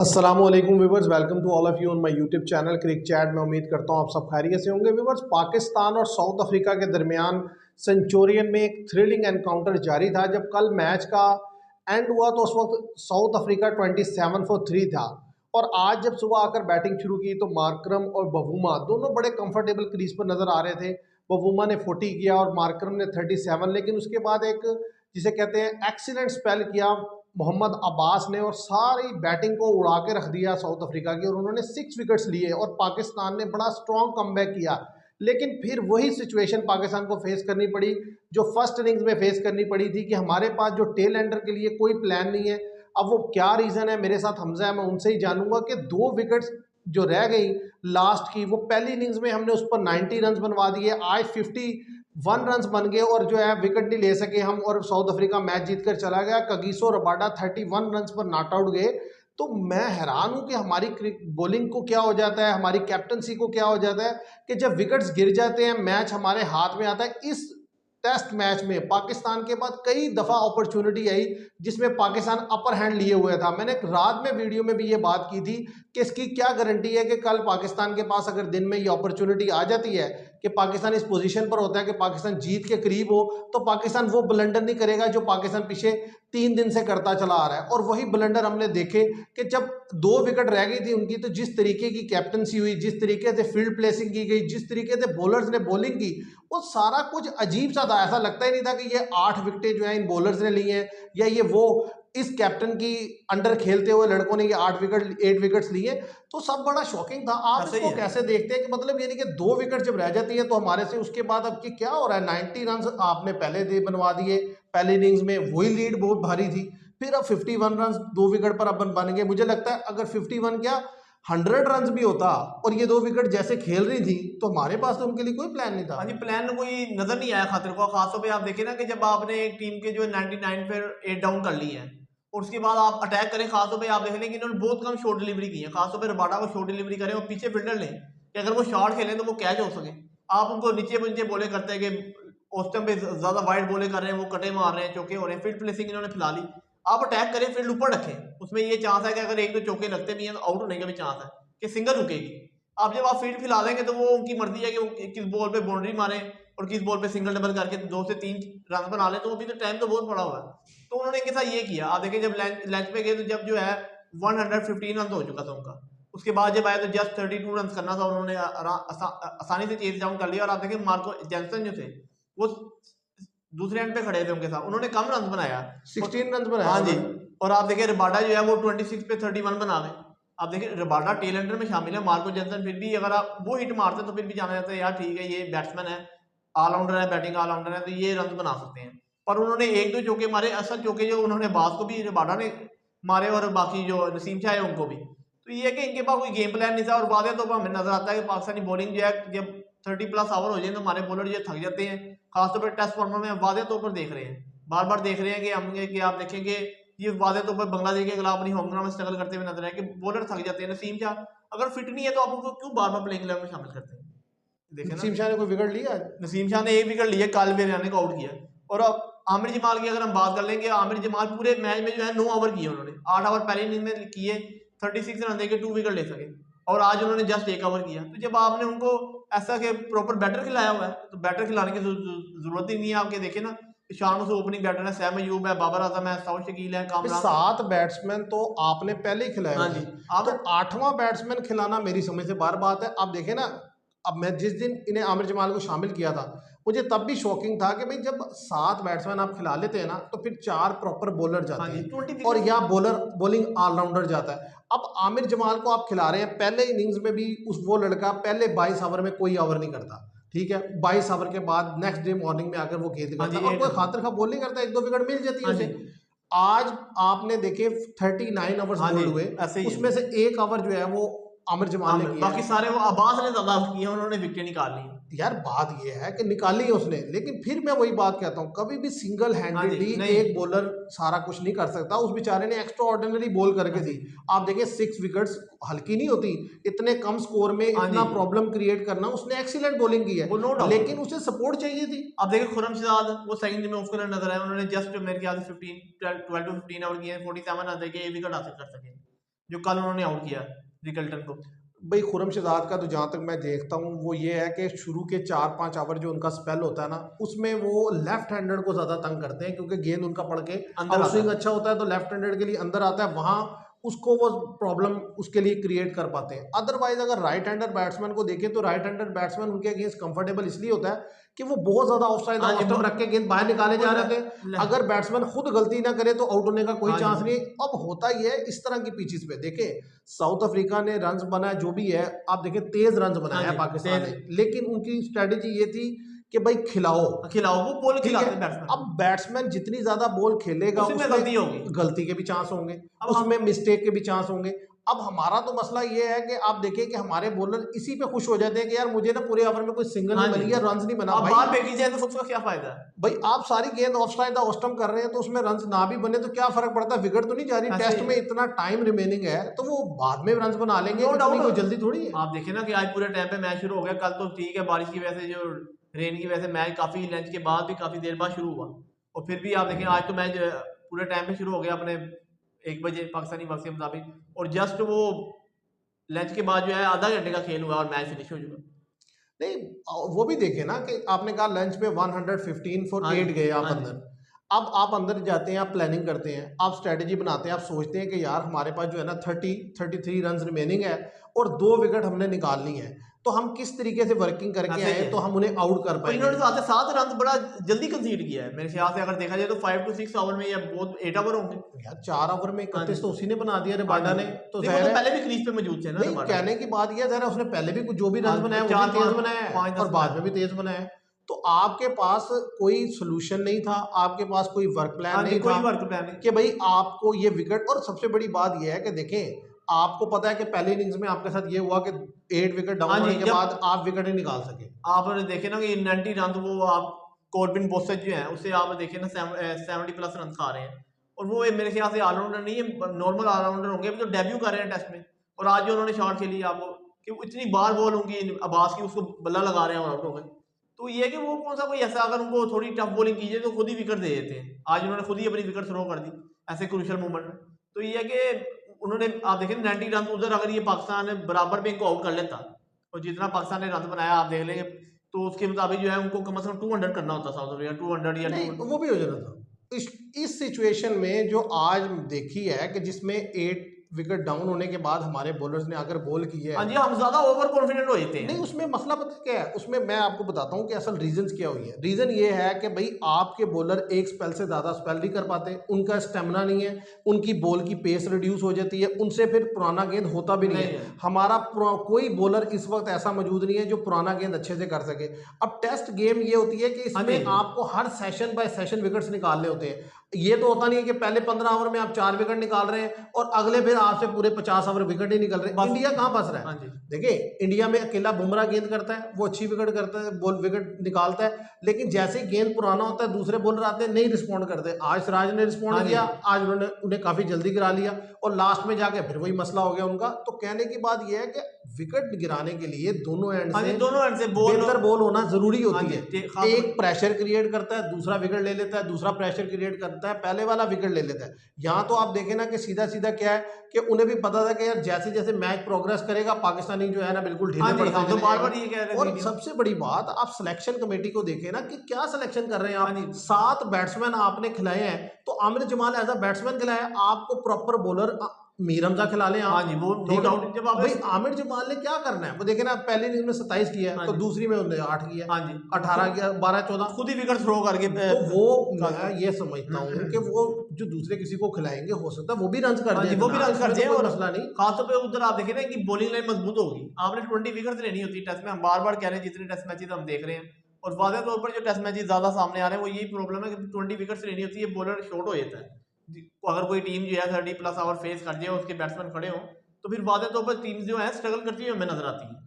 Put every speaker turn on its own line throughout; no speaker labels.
अस्सलामुअलैकुम viewers, welcome to all of you on my YouTube channel Cric Chat. मैं उम्मीद करता हूँ आप सब खैरियत से होंगे। व्यूवर्स, पाकिस्तान और साउथ अफ्रीका के दरमियान सेंचुरियन में एक थ्रिलिंग एनकाउंटर जारी था। जब कल मैच का एंड हुआ तो उस वक्त साउथ अफ्रीका 27 फॉर 3 था, और आज जब सुबह आकर बैटिंग शुरू की तो मार्करम और बवूमा दोनों बड़े कंफर्टेबल क्रीज पर नजर आ रहे थे। बवूमा ने 40 किया और मार्करम ने 37, लेकिन उसके बाद एक जिसे कहते हैं एक्सीलेंट स्पेल किया मोहम्मद अब्बास ने और सारी बैटिंग को उड़ा के रख दिया साउथ अफ्रीका की, और उन्होंने 6 विकेट्स लिए और पाकिस्तान ने बड़ा स्ट्रॉन्ग कमबैक किया। लेकिन फिर वही सिचुएशन पाकिस्तान को फेस करनी पड़ी जो फर्स्ट इनिंग्स में फेस करनी पड़ी थी कि हमारे पास जो टेल एंडर के लिए कोई प्लान नहीं है। अब वो क्या रीज़न है, मेरे साथ हमजा है, मैं उनसे ही जानूंगा कि 2 विकेट्स जो रह गई लास्ट की, वो पहली इनिंग्स में हमने उस पर 90 रन बनवा दिए, आज 51 रन बन गए और जो है विकेट नहीं ले सके हम, और साउथ अफ्रीका मैच जीत कर चला गया। कगिसो रबाडा 31 रन पर नॉट आउट गए। तो मैं हैरान हूं कि हमारी बॉलिंग को क्या हो जाता है, हमारी कैप्टनसी को क्या हो जाता है कि जब विकेट्स गिर जाते हैं मैच हमारे हाथ में आता है। इस टेस्ट मैच में पाकिस्तान के पास कई दफ़ा अपॉर्चुनिटी आई जिसमें पाकिस्तान अपर हैंड लिए हुए था। मैंने एक रात में वीडियो में भी ये बात की थी कि इसकी क्या गारंटी है कि कल पाकिस्तान के पास अगर दिन में ये अपॉर्चुनिटी आ जाती है कि पाकिस्तान इस पोजीशन पर होता है कि पाकिस्तान जीत के करीब हो, तो पाकिस्तान वो ब्लंडर नहीं करेगा जो पाकिस्तान पिछले 3 दिन से करता चला आ रहा है। और वही ब्लंडर हमने देखे कि जब 2 विकेट रह गई थी उनकी, तो जिस तरीके की कैप्टनसी हुई, जिस तरीके से फील्ड प्लेसिंग की गई, जिस तरीके से बॉलर्स ने बॉलिंग की, वो सारा कुछ अजीब सा था। ऐसा लगता ही नहीं था कि ये 8 विकेटें जो है इन बॉलर्स ने ली हैं, या ये वो इस कैप्टन की अंडर खेलते हुए लड़कों ने ये 8 विकेट्स लिए। तो सब बड़ा शॉकिंग था। आप इसको कैसे देखते हैं कि मतलब यानी कि 2 विकेट जब रह जाती है तो हमारे से उसके बाद अब कि क्या हो रहा है? 90 रन आपने पहले दे बनवा दिए पहले इनिंग्स में, वही लीड बहुत भारी थी, फिर अब 51 रन 2 विकेट पर अब बन गए। मुझे लगता है अगर 51 क्या 100 रन भी होता और ये 2 विकेट जैसे खेल रही थी तो हमारे पास तो उनके लिए कोई प्लान नहीं था।
हाँ जी, प्लान कोई नजर नहीं आया खातिर को। खासतौर पे आप देखें ना कि जब आपने एक टीम के जो 99 पर 8 डाउन कर ली है और उसके बाद आप अटैक करें, खासतौर पे आप देख लें कि इन्होंने बहुत कम शॉर्ट डिलीवरी की है। खासतौर पे रबाडा को शॉर्ट डिलीवरी करें और पीछे फील्डर लें कि अगर वो शॉर्ट खेलें तो वो कैच हो सके। आप उनको नीचे नीचे बोले करते हैं कि उस टाइम पे ज्यादा वाइड बोले कर रहे हैं, वो कटे मार रहे हैं, चौके हो रहे हैं, फील्ड प्लेसिंग इन्होंने फिला ली। आप अटैक करें, फील्ड ऊपर रखें, उसमें ये चांस है कि अगर एक दो चौके लगते भी हैं तो आउट होने का भी चांस है कि सिंगल रुकेगी। आप जब आप फील्ड फिला देंगे तो वो उनकी मर्जी है कि वो किस बॉल पे बाउंड्री मारे और किस बॉल पे सिंगल डबल करके 2 से 3 रन बना ले। तो अभी तो टाइम तो बहुत बड़ा हुआ है, तो उन्होंने इनके साथ ये किया। आप देखें जब लंच पे गए तो जब जो है 115 रन हो चुका था उनका, उसके बाद जब आए तो जस्ट 32 रन करना था, उन्होंने आसानी से चेज डाउन कर लिया। और आप देखें मार्को जेंसन जो थे वो दूसरे एंड पे खड़े थे उनके साथ, उन्होंने कम रन बनाया,
16 रन बनाया।
हाँ जी। और आप देखिए रबाडा जो है वो 26 पे 31 बना गए। आप देखिए रबाडा टेल एंडर में शामिल है, मार्को जेंसन फिर भी अगर आप वो हिट मारते तो फिर भी जाना जाता है यार ठीक है ये बैट्समैन है, ऑलराउंडर है, बैटिंग ऑलराउंडर है, तो ये रन बना सकते हैं। पर उन्होंने एक दो चौके मारे, असल चौके जो उन्होंने बास को भी रबाडा ने मारे और बाकी जो नसीम शाह है उनको भी। तो ये है कि इनके पास कोई गेम प्लान नहीं था। और वादे तो हमें नजर आता है कि पाकिस्तानी बॉलिंग जो है जब 30+ ओवर हो जाए तो हमारे बॉलर जो थक जाते हैं। खासतौर पर टेस्ट फॉर्मेट में वादे तौर पर देख रहे हैं, बार बार देख रहे हैं कि हम कि आप देखेंगे ये वादे तौर पर बांग्लादेश के खिलाफ अपनी होम ग्राउंड में स्ट्रगल करते हुए नजर आए कि बॉलर थक जाते हैं। नसीम शाह अगर फिट नहीं है तो आप उनको क्यों बार बार प्लेइंग 11 में शामिल करते हैं? देखे ना,
नसीम शाह ने कोई विकेट लिया?
नसीम शाह ने एक विकेट लिया, काल बेरियानी को आउट किया। और अब आमिर जमाल की अगर हम बात कर लेंगे, आमिर जमाल पूरे मैच में जो है 9 ओवर किए उन्होंने, 8 ओवर पहले इनिंग में किए, 36 रन देके 2 विकेट ले सके, और आज उन्होंने जस्ट 1 ओवर किया। तो जब आपने उनको ऐसा कि प्रॉपर बैटर खिलाया हुआ है तो बैटर खिलाने की जरूरत ही नहीं है। आपके देखे ना ईशान से ओपनिंग बैटर है, सैम अयूब है, बाबर आजम है, साउथ शकील है, कामरान।
7 बैट्समैन तो आपने पहले ही खिलाए
हाँ
हुए
जी,
हैं,
आप
तो 8वां बैट्समैन खिलाना मेरी समझ से बार बात है। आप देखें ना, अब मैं जिस दिन इन्हें आमिर जमाल को शामिल किया था मुझे तब भी शॉकिंग था कि भाई जब 7 बैट्समैन आप खिला लेते हैं ना तो फिर 4 प्रॉपर बॉलर
हाँ
जाते
जी,
हैं
20
और
विकेट।
या बॉलिंग ऑलराउंडर जाता है। अब आमिर जमाल को आप खिला रहे हैं, पहले इनिंग्स में भी उस वो लड़का पहले 22 ओवर में कोई ओवर नहीं करता, ठीक है, 22 ओवर के बाद नेक्स्ट डे मॉर्निंग में आकर वो गेंद
हाँ
करता
जी,
है और
8
कोई
रन।
खातिर खा बॉल नहीं करता, 1-2 विकेट मिल जाती है
हाँ जी,
उसे। आज आपने देखे 39 ओवर्स
हाँ जी,
बोल्ड हुए,
ऐसे ही
उसमें
है।
से 1 ओवर जो है वो आमिर जमाल ने
आमिर,
किया
बाकी
है।
सारे वो अब्बास ने ज्यादा किए, उन्होंने विकेट निकाल ली।
यार बात ये है कि निकाली है उसने, लेकिन फिर मैं वही बात कहता हूँ, कभी भी सिंगल
हाँ जी,
हैंडेडली
नहीं।
एक बॉलर सारा कुछ नहीं कर सकता। उस बेचारे ने एक्स्ट्रा ऑर्डिनरी बॉल करके
हाँ
दी।
जी,
आप देखिए 6 विकेट्स हल्की नहीं होती, इतने कम स्कोर में
हाँ
इतना
जी,
प्रॉब्लम क्रिएट करना, उसने एक्सीलेंट बॉलिंग की है,
वो नो डाउट।
लेकिन उसे सपोर्ट चाहिए थी।
अब देखिए खुरम शहजाद वो सेकंड में ऑफ कलर नजर आए, उन्होंने जस्ट मेरे ख्याल से 15 12 टू 15 आउट किए, 47 रन देके 1 विकेट हासिल कर सके। जो कल उन्होंने आउट किया रिकल्टन को।
भाई खुरम शहजाद का तो जहाँ तक मैं देखता हूँ वो ये है कि शुरू के 4-5 ओवर जो उनका स्पेल होता है ना, उसमें वो लेफ्ट हैंडेड को ज़्यादा तंग करते हैं, क्योंकि गेंद उनका पड़ के
अंदर
आउट स्विंग
आता है।
अच्छा होता है तो लेफ्ट हैंडेड के लिए अंदर आता है, वहाँ उसको वो प्रॉब्लम उसके लिए क्रिएट कर पाते हैं। अदरवाइज अगर राइट हैंडर बैट्समैन को देखें तो राइट हैंडर बैट्समैन उनके अगेंस्ट कंफर्टेबल इसलिए होता है कि वो बहुत ज़्यादा ऑफ साइड
हाँ
ऑफ
जी,
स्टंप रख के गेंद बाहर निकाले जा रहे थे।
ले-
अगर बैट्समैन खुद गलती ना करे तो आउट होने का कोई
हाँ
चांस
जी,
नहीं है। अब होता ही है इस तरह की पिचेस पे, देखें साउथ अफ्रीका ने रन्स बनाए जो भी है, आप देखें तेज रन्स
हाँ
बनाए हैं
जी,
पाकिस्तान ने,
तेज
लेकिन उनकी स्ट्रेटेजी ये थी कि भाई खिलाओ,
खिलाओ, वो बॉल
ठीक है।
खिलाते हैं बैट्समैन
अब
को,
बैट्समैन जितनी ज्यादा बॉल खेलेगा
उसी में
उसमें
गलती होगी।
गलती के भी चांस होंगे,
अब हम
उसमें मिस्टेक के भी चांस होंगे। अब हमारा तो मसला ये है कि आप देखें कि हमारे बॉलर इसी पे खुश हो जाते हैं कि यार मुझे ना पूरे ओवर में कोई सिंगल
हाँ
नहीं
जी,
बन गया, रन्स नहीं बना।
अब
भाई
बाहर फेंकी जाए तो उसका क्या फायदा है?
भाई आप सारी गेंद ऑफ साइड ऑफ स्टंप कर रहे हैं तो उसमें रन्स ना भी बने तो क्या फर्क पड़ता है, विकेट तो नहीं जा रही।
ऐसे
टेस्ट
ही
में इतना टाइम रिमेनिंग है तो वो बाद में रन्स बना लेंगे,
नो
इतनी
डाउट।
कोई जल्दी थोड़ी है।
आप देखिए ना कि आज पूरे टाइम पे मैच शुरू हो गया, कल तो ठीक है बारिश की वजह से, जो रेन की वजह से मैच काफी लंच के बाद भी काफी देर बाद शुरू हुआ, और फिर भी आप देखें आज तो मैच पूरे टाइम पे शुरू हो गया अपने 1 बजे पाकिस्तानी वक्त के मुताबिक, और जस्ट वो लंच के बाद जो है आधा घंटे का खेल हुआ और मैच फिनिश हो चुका।
नहीं, वो भी देखे ना कि आपने कहा लंच में 115 फॉर
हाँ
8
जी,
गए आप
हाँ जी,
अंदर। अब आप अंदर जाते हैं, आप प्लानिंग करते हैं, आप स्ट्रेटजी बनाते हैं, आप सोचते हैं कि यार हमारे पास जो है ना 33 रन रिमेनिंग है और 2 विकेट हमने निकालनी है, तो हम किस तरीके से वर्किंग करके
ऐसे ही
आए
है।
तो हम उन्हें आउट कर
और
पाएंगे।
इन्होंने तो आते 7 रन बड़ा जल्दी कंसीड किया है मेरे ख्याल से, अगर देखा जाए तो 5 to 6 ओवर में या बहुत 8 ओवर होंगे।
यार 4 ओवर में
हाँ जी,
31 तो उसी ने बना दिया
हाँ
रबाडा
जी,
ने, तो
नहीं वो
जाहिर
तो
है।
पहले भी क्रीज पे मौजूद थे ना
नहीं,
रबाडा।
कहने की बात यह है उसने पहले भी कुछ जो भी
हाँ
रन बनाए वो भी
4
तेज
5
बनाया है
5
और
10
बाद
बनाए।
में भी तेज बनाया है। तो आपके पास कोई सोल्यूशन नहीं था, आपके पास कोई वर्क प्लान
हाँ जी,
नहीं था
कोई वर्क प्लान नहीं।
कि भाई आपको ये विकेट। और सबसे बड़ी बात यह है कि देखें आपको पता है कि पहली इनिंग्स में आपके साथ ये हुआ कि 8 विकेट डाउन
हाँ
होने
जी,
के
जब
बाद आप विकेट नहीं निकाल सके।
आप देखे ना कि 90 रन तो वो आप कॉर्बिन बोसेज जो है उससे आप देखे ना 70+ रन खा रहे हैं, और वो मेरे ख्याल से ऑलराउंडर नहीं है, नॉर्मल ऑलराउंडर होंगे, अभी तो डेब्यू कर रहे हैं टेस्ट में। और आज जो उन्होंने शॉट खेली आपको कि वो इतनी बार बॉल होंगी अब्बास की, उसको बल्ला लगा रहे हैं और आउट हो गए। तो ये है कि वो कौन सा कोई ऐसा, अगर उनको थोड़ी टफ बॉलिंग कीजिए तो खुद ही विकेट दे देते हैं। आज उन्होंने खुद ही अपनी विकेट थ्रो कर दी ऐसे क्रूशियल मोमेंट में। तो ये है कि उन्होंने आप देखें 90 रन उधर, अगर ये पाकिस्तान बराबर में इनको आउट कर लेता और जितना पाकिस्तान ने रन बनाया आप देख लेंगे, तो उसके मुताबिक जो है उनको कम से कम 200 करना होता साउथ अफ्रीका, 200 या
नहीं
200।
वो भी हो जाना था। इस सिचुएशन में जो आज देखी है कि जिसमें 8 विकेट डाउन होने के बाद हमारे बॉलर्स ने आकर बॉल की है।
हाँ जी, हम ज्यादा ओवर कॉन्फिडेंट हो जाते
नहीं,
हैं।
उसमें मसला पता क्या है, उसमें मैं आपको बताता हूँ कि असल रीजंस क्या हुई है। रीजन ये है कि भाई आपके बॉलर एक स्पेल से ज़्यादा स्पेल नहीं कर पाते, उनका स्टेमिना नहीं है, उनकी बॉल की पेस रिड्यूस हो जाती है, उनसे फिर पुराना गेंद होता भी नहीं
नहीं
है।
है।
हमारा कोई बॉलर इस वक्त ऐसा मौजूद नहीं है जो पुराना गेंद अच्छे से कर सके। अब टेस्ट गेम ये होती है कि
हाँ जी,
इसमें आपको हर सेशन बाय सेशन विकेट्स निकालने होते हैं। ये तो होता नहीं है कि पहले 15 ओवर में आप 4 विकेट निकाल रहे हैं और अगले फिर आपसे पूरे 50 ओवर विकेट ही निकल रहे हैं।
बस।
इंडिया कहाँ फंस रहा
हाँ
है?
जी,
देखिए इंडिया में अकेला बुमराह गेंद करता है, वो अच्छी विकेट करता है, बॉल विकेट निकालता है, लेकिन जैसे ही गेंद पुराना होता है दूसरे बॉलर आते हैं नहीं रिस्पॉन्ड करते। आज सिराज ने रिस्पॉन्ड
हाँ जी,
किया, आज उन्होंने उन्हें काफी जल्दी गिरा लिया और लास्ट में जाके फिर वही मसला हो गया उनका। तो कहने की बात यह है कि विकेट गिराने के लिए दोनों एंड
हाँ जी,
से
दोनों एंड से बॉल।
बेहतर बॉल होना जरूरी
हाँ
होती
जी,
है।
खास
एक प्रेशर क्रिएट करता है, दूसरा विकेट ले लेता है, दूसरा प्रेशर क्रिएट करता है, पहले वाला विकेट ले लेता है। यहाँ तो आप देखें ना कि सीधा सीधा क्या है कि उन्हें भी पता था कि यार जैसे जैसे मैच प्रोग्रेस करेगा पाकिस्तानी जो है ना बिल्कुल
हाँ
ढीले
जी,
पड़ते
हम तो
चले
बार
जाएंगे।
बार ये कह रहे
और
थे।
सबसे बड़ी बात आप सिलेक्शन कमेटी को देखें ना कि क्या सिलेक्शन कर रहे हैं
हाँ
आप।
जी,
7 बैट्समैन आपने खिलाए हैं, तो Aamir Jamal as a batsman खिलाया, आपको प्रॉपर बॉलर मीर हमजा खिला लें
हाँ
आप,
जी, वो नो
ठीक है।
डाउट जब आप
भाई आमिर जमाल ने क्या करना है, वो देखे ना पहली इनिंग में 27 किया है
हाँ
तो
जी,
दूसरी में उन्होंने 8 किया,
हाँ जी,
18 किया, 12 14।
खुद ही विकेट थ्रो करके
तो वो मैं
कर-
ये समझता हूँ कि वो जो दूसरे किसी को खिलाएंगे हो सकता है वो भी रन कर
हाँ
जाए
जी, वो भी
ना,
रन
इसमें
कर
तो
जाए।
कोई
और
मसला नहीं।
खासतौर पे उधर आप देखें ना कि बॉलिंग लाइन मजबूत होगी, आपने 20 विकेट लेनी होती है टेस्ट में। हम बार बार कह रहे हैं जितने टेस्ट मैचेस हम देख रहे हैं, और वाज़ेह तौर पर जो टेस्ट मैचेस ज्यादा सामने आ रहे हैं वो यही प्रॉब्लम है कि 20 विकेट्स लेनी होती है, बॉलर शॉर्ट हो जाता है। अगर कोई टीम जो है 30+ ओवर फेस कर जाए, उसके बैट्समैन खड़े हों, तो फिर वाज़ेह तौर पर टीम जो है स्ट्रगल करती हुई हमें नजर आती है।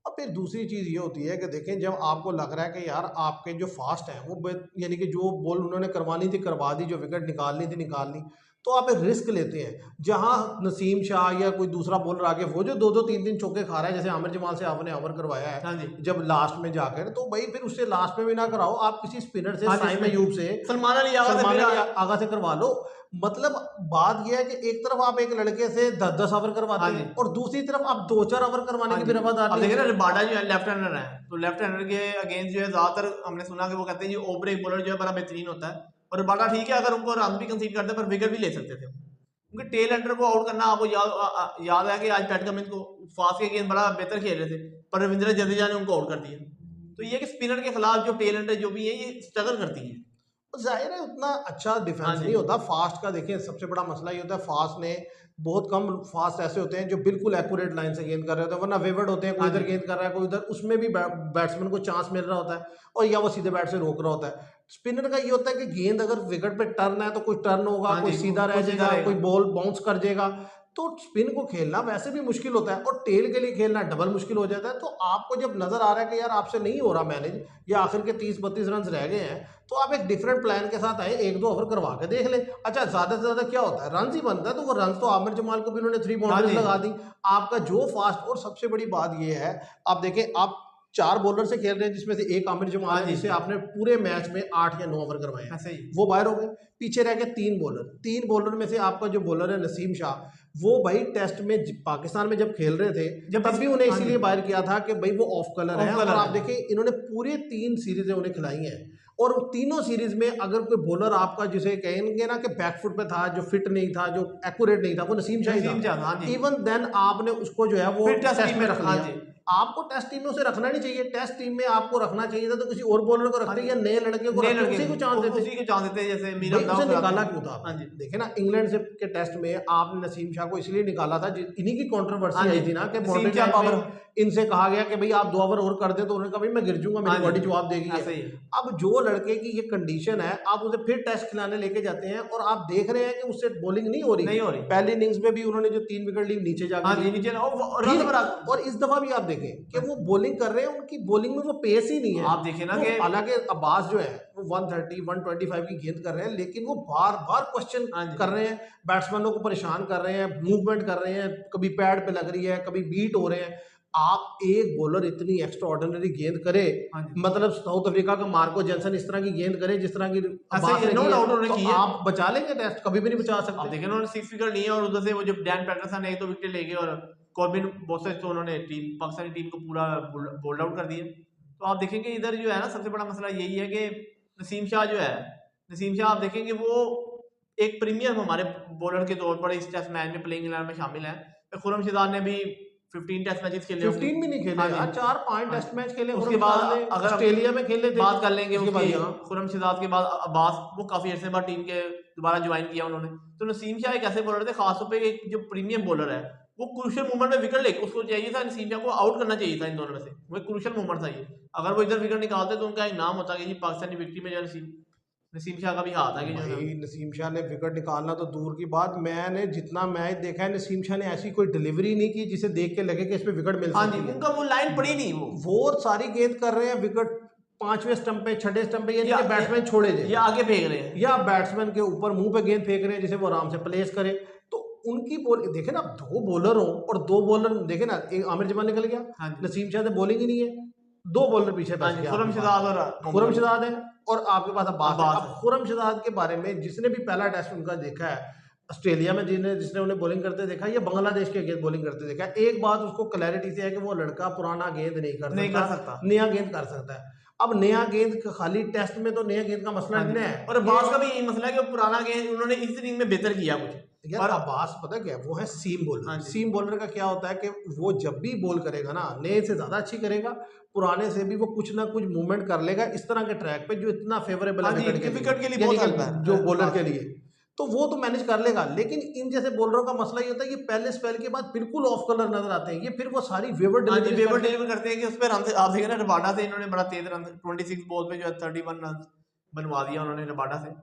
और फिर दूसरी चीज़ ये होती है कि देखें जब आपको लग रहा है कि यार आपके जो फास्ट हैं वो यानी कि जो बॉल उन्होंने करवानी थी करवा दी, जो विकेट निकालनी थी निकाल ली, तो आप एक रिस्क लेते हैं। जहां नसीम शाह या कोई दूसरा बॉलर आके वो जो 2-2 3-3 चौके खा रहा है, जैसे आमिर जमाल से आपने ओवर करवाया है
हाँ जी,
जब लास्ट में जाकर, तो भाई फिर उससे लास्ट में भी ना कराओ, आप किसी स्पिनर से
हाँ जी,
साइम अयूब से
सलमान अली आगा से
सलमान
फिर
अली आगा से करवा लो। मतलब बात यह है कि एक तरफ आप एक लड़के से 10-10 ओवर करवाते
हाँ
हैं
जी।
और दूसरी तरफ आप 2-4 ओवर करवाने
हाँ
की
जी।
भी रवादार
अब
नहीं
देखिए ना
है।
रबाडा जो है लेफ्ट हैंडर है, तो लेफ्ट हैंडर के अगेंस्ट जो है ज्यादातर हमने सुना कि वो कहते हैं जी ओवर ब्रेक बॉलर जो है बड़ा बेहतरीन होता है, और रबाडा ठीक है अगर उनको रन भी कंसीड करते हैं पर विकेट भी ले सकते थे, क्योंकि टेल एंडर को आउट करना आपको याद है कि आज पैट कमिंस को फास्ट के गेंद बड़ा बेहतर खेल रहे थे पर रविंद्र जडेजा ने उनको आउट कर दिया। तो ये कि स्पिनर के खिलाफ जो टेल एंडर जो भी है ये स्ट्रगल करती है।
तो जाहिर है उतना अच्छा
हाँ
डिफेंस
जी।
नहीं होता फास्ट का। देखिए सबसे बड़ा मसला ये होता है फास्ट ने बहुत कम फास्ट ऐसे होते हैं जो बिल्कुल एक्यूरेट लाइन से गेंद कर रहे होते हैं, वरना वेवर्ड होते हैं, कोई
हाँ
इधर
जी।
गेंद कर रहा है कोई उधर, उसमें भी बैट्समैन को चांस मिल रहा होता है और या वो सीधे बैट से रोक रहा होता है। स्पिनर का ये होता है कि गेंद अगर विकेट पे टर्न है तो कोई टर्न होगा,
हाँ
कोई
जी,
सीधा रह
कोई सीधा
जाएगा,
रहेगा।
कोई बॉल बाउंस कर जाएगा। तो स्पिन को खेलना वैसे भी मुश्किल होता है और टेल के लिए खेलना डबल मुश्किल हो जाता है। तो आपको जब नजर आ रहा है कि यार आपसे नहीं हो रहा मैनेज या आखिर के 30-32 रन रह गए हैं, तो आप एक डिफरेंट प्लान के साथ आए, 1-2 ओवर करवा के देख ले। अच्छा ज्यादा से ज्यादा क्या होता है, रन ही बनता है, तो वो रन तो आमिर जमाल को भी उन्होंने 3
हाँ
बाउंड्रीज
जी।
लगा दी। आपका जो फास्ट, और सबसे बड़ी बात ये है, आप देखें आप 4 बॉलर से खेल रहे हैं जिसमें से एक आमिर जमाल
हाँ
है
जी।
जिसे आपने पूरे मैच में 8 या 9 ओवर करवाए हैं,
ऐसे ही।
वो बाहर हो गए। पीछे रह गए 3 बॉलर। 3 बॉलर में से आपका जो बॉलर है नसीम शाह, वो भाई टेस्ट में पाकिस्तान में जब खेल रहे थे तब भी उन्हें
हाँ जी।
इसीलिए बाहर किया था कि भाई वो ऑफ कलर है।
ऑफ
और
कलर
आप
है।
देखें इन्होंने पूरे 3 सीरीजें उन्हें खिलाई हैं और तीनों सीरीज में अगर कोई बॉलर आपका जिसे कहेंगे ना कि बैकफुट पे था, जो फिट नहीं था, जो एक्यूरेट नहीं था, वो नसीम शाह ही
नसीम
था।
शाह, हाँ जी।
इवन देन आपने उसको जो है वो
फिर टेस्ट
टेस्ट
टीम
में
में,
रख
हाँ
लिया।
जी।
आपको टेस्ट टीम में उसे रखना नहीं चाहिए, टेस्ट टीम में आपको रखना चाहिए था तो किसी और बॉलर को रखते या नए लड़के को
नए
रखते,
लड़के
उसी को चांस देते।
उसी को चांस देते हैं, जैसे मीर
भाई
अब्दाल
उसे
को
निकाला
कराते
क्यों
हैं।
था
हाँ
आपने?
जी।
देखे ना इंग्लैंड से के टेस्ट में आपने नसीम शाह को इसलिए निकाला था, इन्हीं की
हाँ
कंट्रोवर्सी
जी।
आई थी ना कि
Naseem
body
Shah
time
power.
में इनसे कहा गया कि भाई आप 2 ओवर और कर दे, तो उन्होंने कहा भाई मैं गिर जाऊंगा,
हाँ
मेरी
जी।
बॉडी जवाब देगी।
ऐसे ही।
अब जो लड़के की ये कंडीशन है, आप उसे फिर टेस्ट खिलाने लेके जाते हैं और आप देख रहे हैं कि उससे बॉलिंग नहीं हो रही।
नहीं हो रही।
पहली इनिंग्स में भी उन्होंने जो 3 विकेट ली नीचे
हाँ
जाके
जी,
ली।
नीचे ना
फिर
रन बना।
और इस दफा भी आप देखें कि वो बॉलिंग कर रहे हैं, उनकी बॉलिंग में वो पेस ही नहीं है।
आप देखिए ना
वो
कि
हालांकि अब्बास जो है वो 130 125 की गेंद कर रहे हैं, लेकिन वो बार बार क्वेश्चन
हाँ जी।
कर रहे हैं, बैट्समैनों को परेशान कर रहे हैं, मूवमेंट कर रहे हैं, कभी पैड पे लग रही है, कभी बीट हो रहे हैं। आप एक बॉलर इतनी एक्स्ट्रा ऑर्डिनरी गेंद करे,
हाँ जी।
मतलब साउथ अफ्रीका का मार्को जेंसन इस तरह की गेंद करे जिस तरह की अब्बास
ही है,
ने
नो
की है,
डाउट उन्होंने
तो
की है।
आप बचा लेंगे टेस्ट? कभी भी नहीं बचा
आप
सकते।
देखें उन्होंने 6 विकेट लिए और उधर से वो जब डैन पैटरसन ने 1-2 विकेट ले गए और कॉर्बिन बोसेस, तो उन्होंने टीम पाकिस्तानी टीम को पूरा बोल्ड आउट कर दिया। तो आप देखेंगे इधर जो है ना सबसे बड़ा मसला यही है कि नसीम शाह जो है, नसीम शाह आप देखेंगे वो एक प्रीमियम हमारे बॉलर के तौर पर इस टेस्ट मैच में प्लेइंग इलेवन में शामिल है। खुरम शिदात ने भी 15 टेस्ट मैचेस खेले होंगे।
15 भी नहीं खेले
हाँ
यार,
जी।
4-5
हाँ
टेस्ट
जी।
मैच खेले।
उसके
खुरम
बाद
शिदात ने
अगर हम
ऑस्ट्रेलिया में खेले थे,
बात कर लेंगे
उसके बाद
उसकी,
यहाँ
खुरम शिदात के बाद अब्बास, वो काफी अरसे बाद टीम के दोबारा ज्वाइन किया उन्होंने। तो नसीम शाह एक ऐसे बॉलर थे, खासतौर पे एक जो प्रीमियम बॉलर है, वो क्रूशियल मूवमेंट में विकेट लेके उसको चाहिए था, नसीम शाह को आउट करना चाहिए था इन दोनों में से। वो क्रूशियल मूवमेंट था ये, अगर वो इधर विकेट निकालते तो उनका एक नाम होता कि जी पाकिस्तानी विक्ट्री में जो नसीम शाह का भी हाथ है कि जो है।
भाई नसीम शाह ने विकेट निकालना तो दूर की बात, मैंने जितना मैच देखा है नसीम शाह ने ऐसी कोई डिलीवरी नहीं की जिसे देख के लगे कि इस पे विकेट मिल
हाँ जी,
सकती है।
उनका वो लाइन पड़ी नहीं।
वो सारी गेंद कर रहे हैं विकेट 5वें स्टंप पे, 6ठे स्टंप पे, यानी कि बैट्समैन छोड़े जाए
ये आगे फेंक रहे हैं
या बैट्समैन के ऊपर मुंह पे गेंद फेंक रहे हैं जिसे वो आराम से प्लेस करे। तो उनकी बॉल देखे ना, 2 बॉलर हो और 2 बॉलर देखे ना, एक आमिर जमान निकल गया,
हाँ जी।
नसीम शाह से बॉलिंग ही नहीं है, 2 बॉलर पीछे
हाँ
बच
जी,
गया।
खुरम शिदात और
खुरम शिदात है और आपके पास अब्बास है।
अब्बास
अब
है।
खुरम शिदात के बारे में जिसने भी पहला टेस्ट उनका देखा है ऑस्ट्रेलिया में, जिसने उन्हें बॉलिंग करते देखा, या बांग्लादेश के अगेंस्ट बॉलिंग करते देखा, एक बात उसको क्लैरिटी से है कि वो लड़का पुराना गेंद नहीं कर सकता, नया गेंद कर सकता है। अब नया गेंद खाली टेस्ट में तो नया गेंद का मसला नहीं है,
और अब्बास का भी यही मसला है कि वो पुराना गेंद उन्होंने इस इनिंग में बेहतर किया कुछ।
यार अब्बास पता क्या है, वो है सीम बॉलर। सीम बॉलर का क्या होता है कि वो जब भी बॉल करेगा ना, नए से ज्यादा अच्छी करेगा, पुराने से भी वो कुछ ना कुछ मूवमेंट कर लेगा इस तरह के ट्रैक पे जो इतना फेवरेबल है
विकेट के लिए बहुत हेल्प है
जो बॉलर के लिए, तो वो तो मैनेज कर लेगा। लेकिन इन जैसे बॉलरों का मसला ये होता है, ये पहले स्पेल के बाद बिल्कुल ऑफ कलर नजर आते हैं, ये फिर वो सारी वेवर
डिलीवर करते हैं कि उस पर रन, आप देखें ना रबाडा से इन्होंने बड़ा तेज रन 26 बॉल पे जो है 31 रन बनवा दिया उन्होंने रबाडा से।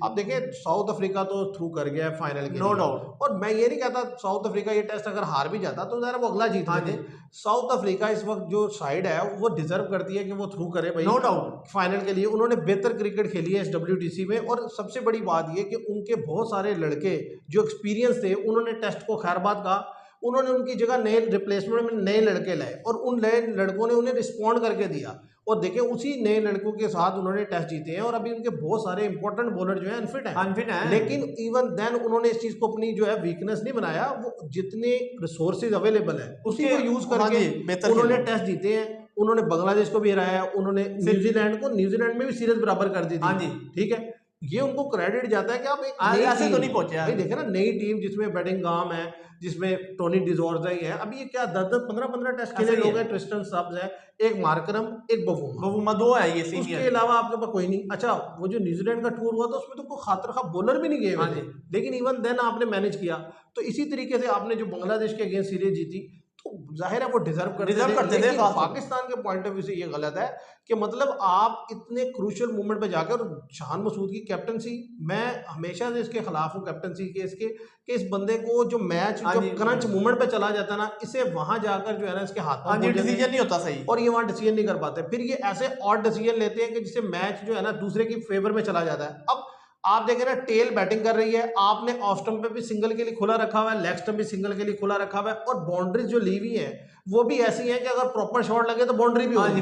अब देखिए साउथ अफ्रीका तो थ्रू कर गया है फाइनल के,
नो डाउट।
और मैं ये नहीं कहता साउथ अफ्रीका ये टेस्ट अगर हार भी जाता तो जरा वो अगला जीत लेते। साउथ अफ्रीका इस वक्त जो साइड है वो डिजर्व करती है कि वो थ्रू करे भाई,
नो डाउट।
फाइनल के लिए उन्होंने बेहतर क्रिकेट खेली है इस WTC में, और सबसे बड़ी बात ये कि उनके बहुत सारे लड़के जो एक्सपीरियंस थे उन्होंने टेस्ट को खैरबाद कहा, उन्होंने उनकी जगह नए रिप्लेसमेंट में नए लड़के लाए और उन नए लड़कों ने उन्हें रिस्पॉन्ड करके दिया। और देखें उसी नए लड़कों के साथ उन्होंने टेस्ट जीते हैं और अभी उनके बहुत सारे इंपॉर्टेंट बॉलर जो है अनफिट है। लेकिन इवन देन उन्होंने इस चीज को अपनी जो है वीकनेस नहीं बनाया, वो जितने रिसोर्सेज अवेलेबल है उसी को यूज करके उन्होंने टेस्ट जीते हैं। उन्होंने बांग्लादेश को भी हराया, उन्होंने न्यूजीलैंड में भी सीरीज बराबर कर दी थी। ठीक है, ये उनको क्रेडिट जाता है कि आप एक
ऐसे तो नहीं पहुंचे
भाई देखे ना, नई टीम जिसमें बेडिंगहाम है, जिसमें टोनी डिजोर्जा ही है, अभी ये क्या 10-10 15-15 टेस्ट खेले लोग हैं, ट्रिस्टन सब्स है, एक मार्करम, एक बवूमा, 2 है ये सीनियर, उसके अलावा आपके पास कोई नहीं। अच्छा, वो जो न्यूजीलैंड का टूर हुआ था उसमें तो कोई खातिर खा बॉलर भी नहीं गए हुए थे, लेकिन इवन देन आपने मैनेज किया। तो इसी तरीके से आपने जो बांग्लादेश के अगेंस्ट सीरीज जीती, तो जाहिर है वो डिजर्व करते थे। पाकिस्तान के पॉइंट ऑफ व्यू से ये गलत है कि मतलब आप इतने क्रूशियल मोमेंट पे जाकर, और शान मसूद की कैप्टनसी, मैं हमेशा से इसके खिलाफ हूँ कैप्टनसी के, इसके कि इस बंदे को जो मैच जो क्रंच मोमेंट पे चला जाता ना, इसे वहां जाकर जो है ना इसके हाथ में डिसीजन नहीं होता सही, और ये वहां डिसीजन नहीं कर पाते, फिर ये ऐसे और डिसीजन लेते हैं कि जिससे मैच जो है ना दूसरे की फेवर में चला जाता है। अब आप देखें ना, टेल बैटिंग कर रही है, आपने ऑफ स्टंप पे भी सिंगल के लिए खुला रखा हुआ है, लेग स्टंप भी सिंगल के लिए खुला रखा हुआ है, और बाउंड्रीज जो ली हुई है वो भी ऐसी है कि अगर प्रॉपर शॉट लगे तो बाउंड्री भी होगी।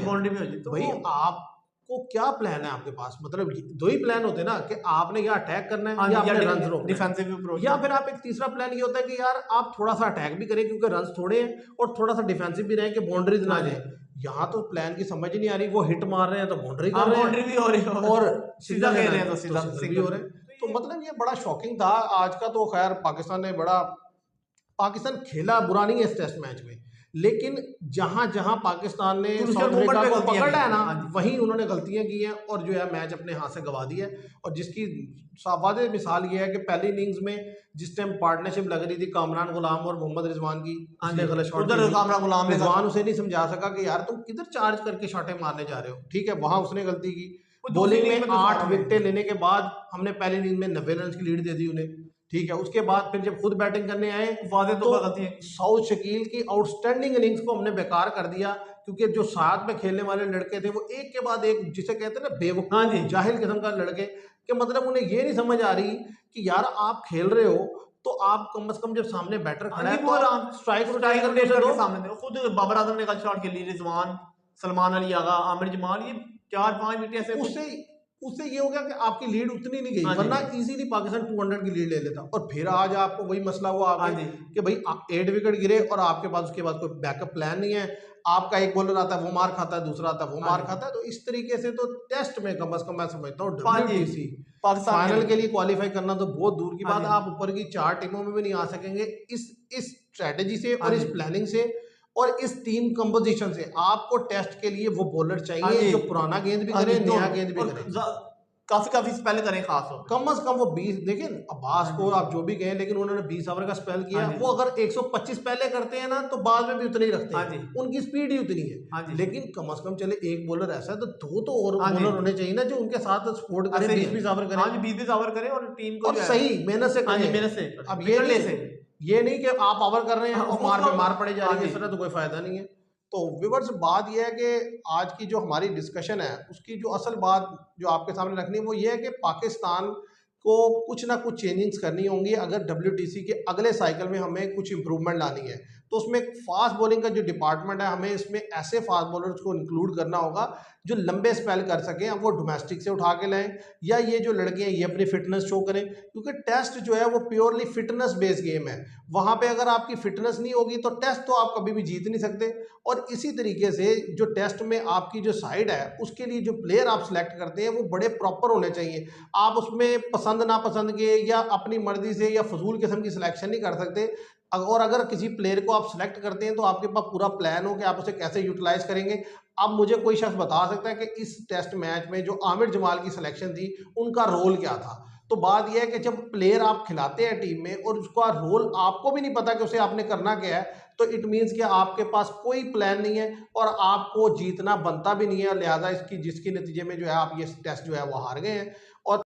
तो भाई आपको क्या प्लान है आपके पास? मतलब दो ही प्लान होते हैं ना, कि आपने या अटैक करना है या आपने रन रोकना, डिफेंसिव अप्रोच, या फिर आप एक तीसरा प्लान ये होता है कि यार आप थोड़ा सा अटैक भी करें क्योंकि रन थोड़े हैं, और थोड़ा सा डिफेंसिव भी रहे कि बाउंड्रीज ना जाए। यहाँ तो प्लान की समझ ही नहीं आ रही, वो हिट मार रहे हैं तो बाउंड्री कर रहे हैं, बाउंड्री भी हो रही है, और सीधा खेल रहे हैं तो सीधा भी हो रहे हैं। तो मतलब ये बड़ा शॉकिंग था आज का। तो खैर पाकिस्तान खेला बुरा नहीं है इस टेस्ट मैच में, लेकिन जहां जहां पाकिस्तान ने साउथ अफ्रीका को पकड़ा है ना, वहीं उन्होंने गलतियां की हैं और जो है मैच अपने हाथ से गवा दिया है। और जिसकी वाज़ेह मिसाल ये है कि पहली इनिंग्स में जिस टाइम पार्टनरशिप लग रही थी कामरान गुलाम और मोहम्मद रिजवान की, गलत शॉट, रिजवान उसे नहीं समझा सका कि यार तुम किधर चार्ज करके शॉटें मारने जा रहे हो। ठीक है, वहां उसने गलती की। बॉलिंग में 8 विकेटें लेने के बाद हमने पहली इनिंग में 90 रन की लीड दे दी उन्हें। ठीक है, उसके बाद फिर जब खुद बैटिंग करने आए तो साउथ शकील की आउटस्टैंडिंग इनिंग्स को हमने बेकार कर दिया, क्योंकि जो साथ में खेलने वाले लड़के थे वो एक के बाद एक, जिसे कहते हैं ना बेवकूफ जाहिल किस्म का लड़के, कि मतलब उन्हें ये नहीं समझ आ रही कि यार आप खेल रहे हो तो आप कम से कम जब सामने बैटर खड़ा है तो आप स्ट्राइक करके सामने दो। खुद बाबर आजम ने कल शॉट खेली, रिजवान, सलमान अली आगा, आमिर जमाल, ये 4-5 विकेट ऐसे, उससे ये हो गया कि आपकी लीड उतनी नहीं गई, वरना इजीली पाकिस्तान 200 की लीड ले लेता। और फिर आज आपको वही मसला हुआ आगे कि भाई 8 विकेट गिरे और आपके पास उसके बाद कोई बैकअप प्लान नहीं है। आपका एक बॉलर आता है वो मार खाता है, दूसरा आता है वो मार खाता है। तो इस तरीके से तो टेस्ट में कम से कम मैं समझता हूँ WTC फाइनल के लिए क्वालिफाई करना तो बहुत दूर की बात है, आप ऊपर की 4 टीमों में भी नहीं आ सकेंगे इस स्ट्रेटेजी से और इस प्लानिंग से और इस टीम कंपोजिशन से। आपको टेस्ट के लिए वो बॉलर चाहिए जो पुराना गेंद भी करे, नया गेंद भी करे, काफी स्पेल करें, खास हो कम से कम वो 20। देखिए अब्बास को आप जो भी कहें, लेकिन उन्होंने 20 ओवर का स्पेल किया। वो अगर 125 पहले करते हैं ना तो बाद में भी उतने ही रखते हैं, उनकी स्पीड ही उतनी है। लेकिन कम से कम चले एक बॉलर ऐसा है तो 2 तो और बॉलर होने चाहिए ना जो उनके साथ सपोर्ट करें, 20-20 ओवर करें, 20-20 ओवर करें और टीम को सही मेहनत से करें। अब ये नहीं कि आप ओवर कर रहे हैं और मार पड़े जा रही है, इस तरह तो कोई फायदा नहीं है। तो व्यूअर्स, बात यह है कि आज की जो हमारी डिस्कशन है उसकी जो असल बात जो आपके सामने रखनी है वो ये है कि पाकिस्तान को कुछ ना कुछ चेंजिंग्स करनी होंगी अगर WTC के अगले साइकिल में हमें कुछ इंप्रूवमेंट लानी है। तो उसमें फास्ट बॉलिंग का जो डिपार्टमेंट है, हमें इसमें ऐसे फास्ट बॉलर्स को इंक्लूड करना होगा जो लंबे स्पेल कर सकें। अब वो डोमेस्टिक से उठा के लाएं या ये जो लड़के हैं ये अपनी फिटनेस शो करें, क्योंकि टेस्ट जो है वो प्योरली फिटनेस बेस्ड गेम है। वहाँ पे अगर आपकी फिटनेस नहीं होगी तो टेस्ट तो आप कभी भी जीत नहीं सकते। और इसी तरीके से जो टेस्ट में आपकी जो साइड है उसके लिए जो प्लेयर आप सिलेक्ट करते हैं वो बड़े प्रॉपर होने चाहिए। आप उसमें पसंद नापसंद के या अपनी मर्जी से या फजूल किस्म की सिलेक्शन नहीं कर सकते। और अगर किसी प्लेयर को आप सिलेक्ट करते हैं तो आपके पास पूरा प्लान हो कि आप उसे कैसे यूटिलाइज करेंगे। अब मुझे कोई शख्स बता सकता है कि इस टेस्ट मैच में जो आमिर जमाल की सिलेक्शन थी उनका रोल क्या था? तो बात यह है कि जब प्लेयर आप खिलाते हैं टीम में और उसका रोल आपको भी नहीं पता कि उसे आपने करना क्या है, तो इट मीन्स कि आपके पास कोई प्लान नहीं है और आपको जीतना बनता भी नहीं है। लिहाजा जिसके नतीजे में जो है आप ये टेस्ट जो है वो हार गए हैं।